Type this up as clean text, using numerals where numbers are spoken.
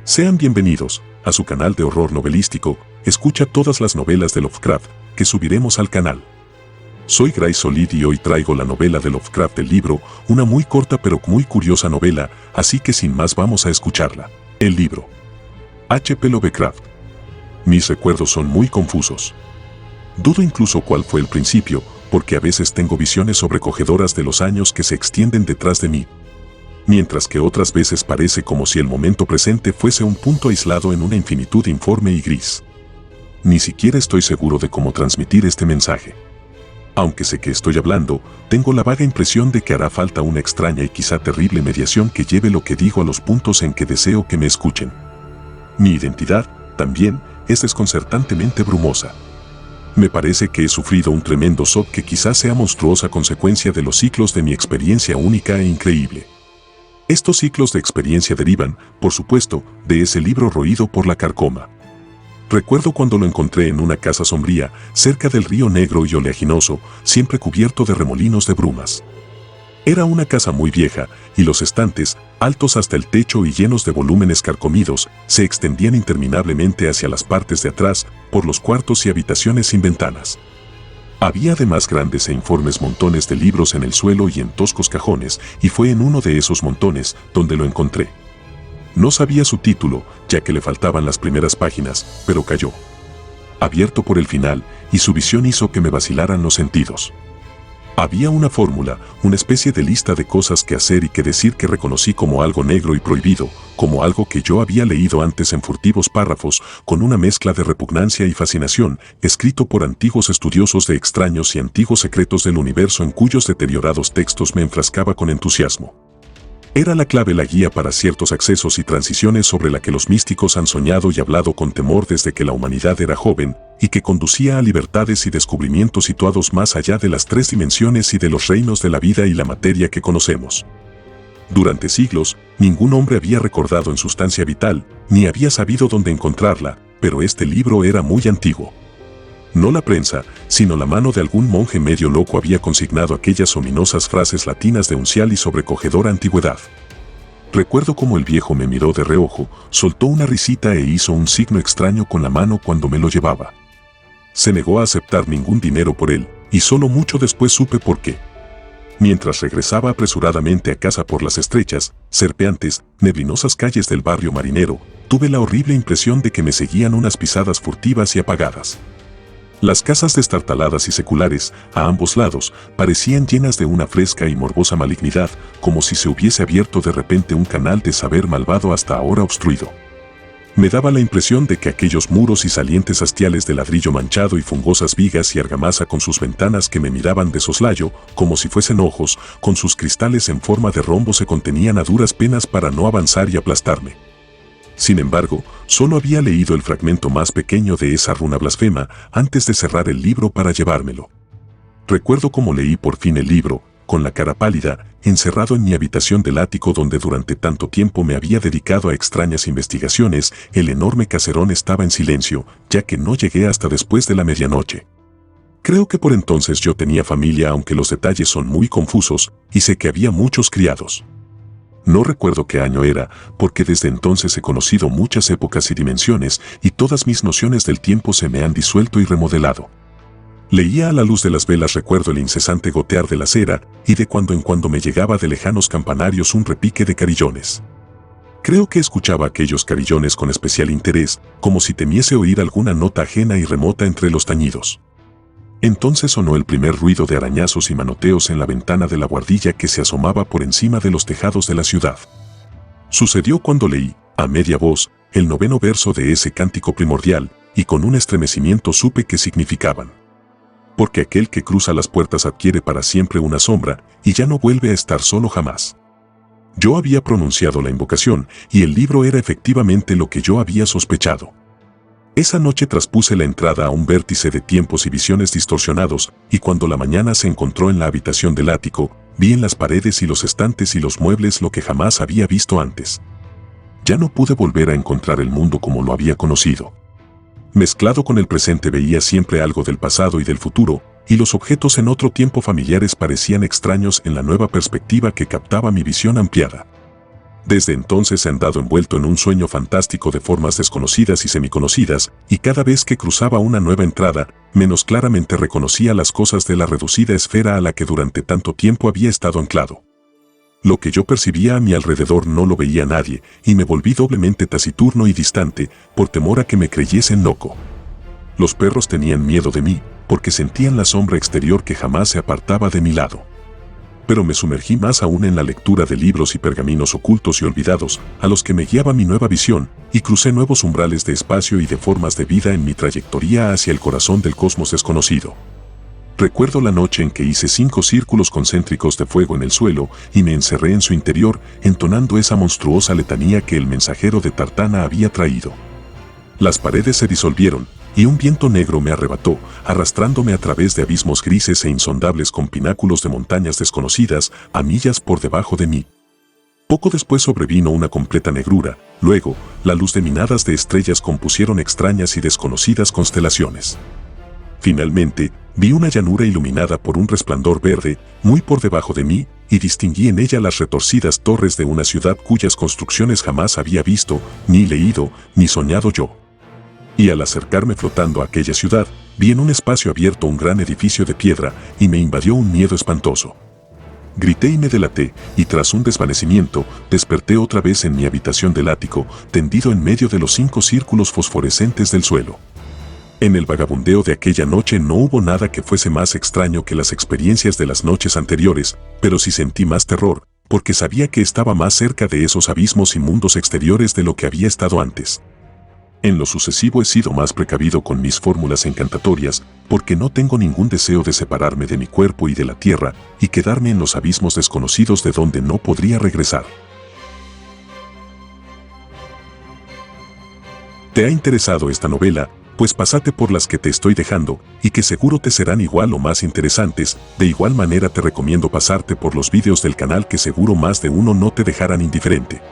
Sean bienvenidos a su canal de horror novelístico. Escucha todas las novelas de Lovecraft que subiremos al canal. Soy Gray Solid y hoy traigo la novela de Lovecraft del libro, una muy corta pero muy curiosa novela, así que sin más vamos a escucharla. El libro. H.P. Lovecraft. Mis recuerdos son muy confusos. Dudo incluso cuál fue el principio, porque a veces tengo visiones sobrecogedoras de los años que se extienden detrás de mí, mientras que otras veces parece como si el momento presente fuese un punto aislado en una infinitud informe y gris. Ni siquiera estoy seguro de cómo transmitir este mensaje. Aunque sé que estoy hablando, tengo la vaga impresión de que hará falta una extraña y quizá terrible mediación que lleve lo que digo a los puntos en que deseo que me escuchen. Mi identidad, también, es desconcertantemente brumosa. Me parece que he sufrido un tremendo shock que quizás sea monstruosa consecuencia de los ciclos de mi experiencia única e increíble. Estos ciclos de experiencia derivan, por supuesto, de ese libro roído por la carcoma. Recuerdo cuando lo encontré en una casa sombría, cerca del río negro y oleaginoso, siempre cubierto de remolinos de brumas. Era una casa muy vieja, y los estantes, altos hasta el techo y llenos de volúmenes carcomidos, se extendían interminablemente hacia las partes de atrás, por los cuartos y habitaciones sin ventanas. Había además grandes e informes montones de libros en el suelo y en toscos cajones, y fue en uno de esos montones donde lo encontré. No sabía su título, ya que le faltaban las primeras páginas, pero cayó. Abierto por el final, y su visión hizo que me vacilaran los sentidos. Había una fórmula, una especie de lista de cosas que hacer y que decir que reconocí como algo negro y prohibido, como algo que yo había leído antes en furtivos párrafos, con una mezcla de repugnancia y fascinación, escrito por antiguos estudiosos de extraños y antiguos secretos del universo en cuyos deteriorados textos me enfrascaba con entusiasmo. Era la clave, la guía para ciertos accesos y transiciones sobre la que los místicos han soñado y hablado con temor desde que la humanidad era joven, y que conducía a libertades y descubrimientos situados más allá de las tres dimensiones y de los reinos de la vida y la materia que conocemos. Durante siglos, ningún hombre había recordado en sustancia vital, ni había sabido dónde encontrarla, pero este libro era muy antiguo. No la prensa, sino la mano de algún monje medio loco había consignado aquellas ominosas frases latinas de uncial y sobrecogedora antigüedad. Recuerdo cómo el viejo me miró de reojo, soltó una risita e hizo un signo extraño con la mano cuando me lo llevaba. Se negó a aceptar ningún dinero por él, y solo mucho después supe por qué. Mientras regresaba apresuradamente a casa por las estrechas, serpeantes, neblinosas calles del barrio marinero, tuve la horrible impresión de que me seguían unas pisadas furtivas y apagadas. Las casas destartaladas y seculares, a ambos lados, parecían llenas de una fresca y morbosa malignidad, como si se hubiese abierto de repente un canal de saber malvado hasta ahora obstruido. Me daba la impresión de que aquellos muros y salientes hastiales de ladrillo manchado y fungosas vigas y argamasa con sus ventanas que me miraban de soslayo, como si fuesen ojos, con sus cristales en forma de rombo se contenían a duras penas para no avanzar y aplastarme. Sin embargo, solo había leído el fragmento más pequeño de esa runa blasfema antes de cerrar el libro para llevármelo. Recuerdo cómo leí por fin el libro, con la cara pálida, encerrado en mi habitación del ático donde durante tanto tiempo me había dedicado a extrañas investigaciones. El enorme caserón estaba en silencio, ya que no llegué hasta después de la medianoche. Creo que por entonces yo tenía familia, aunque los detalles son muy confusos, y sé que había muchos criados. No recuerdo qué año era, porque desde entonces he conocido muchas épocas y dimensiones, y todas mis nociones del tiempo se me han disuelto y remodelado. Leía a la luz de las velas, recuerdo el incesante gotear de la cera, y de cuando en cuando me llegaba de lejanos campanarios un repique de carillones. Creo que escuchaba aquellos carillones con especial interés, como si temiese oír alguna nota ajena y remota entre los tañidos. Entonces sonó el primer ruido de arañazos y manoteos en la ventana de la buhardilla que se asomaba por encima de los tejados de la ciudad. Sucedió cuando leí, a media voz, el 9º verso de ese cántico primordial, y con un estremecimiento supe qué significaban. Porque aquel que cruza las puertas adquiere para siempre una sombra, y ya no vuelve a estar solo jamás. Yo había pronunciado la invocación, y el libro era efectivamente lo que yo había sospechado. Esa noche traspuse la entrada a un vértice de tiempos y visiones distorsionados, y cuando la mañana se encontró en la habitación del ático, vi en las paredes y los estantes y los muebles lo que jamás había visto antes. Ya no pude volver a encontrar el mundo como lo había conocido. Mezclado con el presente veía siempre algo del pasado y del futuro, y los objetos en otro tiempo familiares parecían extraños en la nueva perspectiva que captaba mi visión ampliada. Desde entonces he andado envuelto en un sueño fantástico de formas desconocidas y semiconocidas, y cada vez que cruzaba una nueva entrada, menos claramente reconocía las cosas de la reducida esfera a la que durante tanto tiempo había estado anclado. Lo que yo percibía a mi alrededor no lo veía nadie, y me volví doblemente taciturno y distante, por temor a que me creyesen loco. Los perros tenían miedo de mí, porque sentían la sombra exterior que jamás se apartaba de mi lado. Pero me sumergí más aún en la lectura de libros y pergaminos ocultos y olvidados, a los que me guiaba mi nueva visión, y crucé nuevos umbrales de espacio y de formas de vida en mi trayectoria hacia el corazón del cosmos desconocido. Recuerdo la noche en que hice 5 círculos concéntricos de fuego en el suelo y me encerré en su interior, entonando esa monstruosa letanía que el mensajero de Tartana había traído. Las paredes se disolvieron, y un viento negro me arrebató, arrastrándome a través de abismos grises e insondables con pináculos de montañas desconocidas a millas por debajo de mí. Poco después sobrevino una completa negrura, luego, la luz de minadas de estrellas compusieron extrañas y desconocidas constelaciones. Finalmente, vi una llanura iluminada por un resplandor verde, muy por debajo de mí, y distinguí en ella las retorcidas torres de una ciudad cuyas construcciones jamás había visto, ni leído, ni soñado yo. Y al acercarme flotando a aquella ciudad, vi en un espacio abierto un gran edificio de piedra, y me invadió un miedo espantoso. Grité y me delaté, y tras un desvanecimiento, desperté otra vez en mi habitación del ático, tendido en medio de los 5 círculos fosforescentes del suelo. En el vagabundeo de aquella noche no hubo nada que fuese más extraño que las experiencias de las noches anteriores, pero sí sentí más terror, porque sabía que estaba más cerca de esos abismos y mundos exteriores de lo que había estado antes. En lo sucesivo he sido más precavido con mis fórmulas encantatorias, porque no tengo ningún deseo de separarme de mi cuerpo y de la tierra, y quedarme en los abismos desconocidos de donde no podría regresar. ¿Te ha interesado esta novela? Pues pásate por las que te estoy dejando, y que seguro te serán igual o más interesantes. De igual manera te recomiendo pasarte por los vídeos del canal, que seguro más de uno no te dejarán indiferente.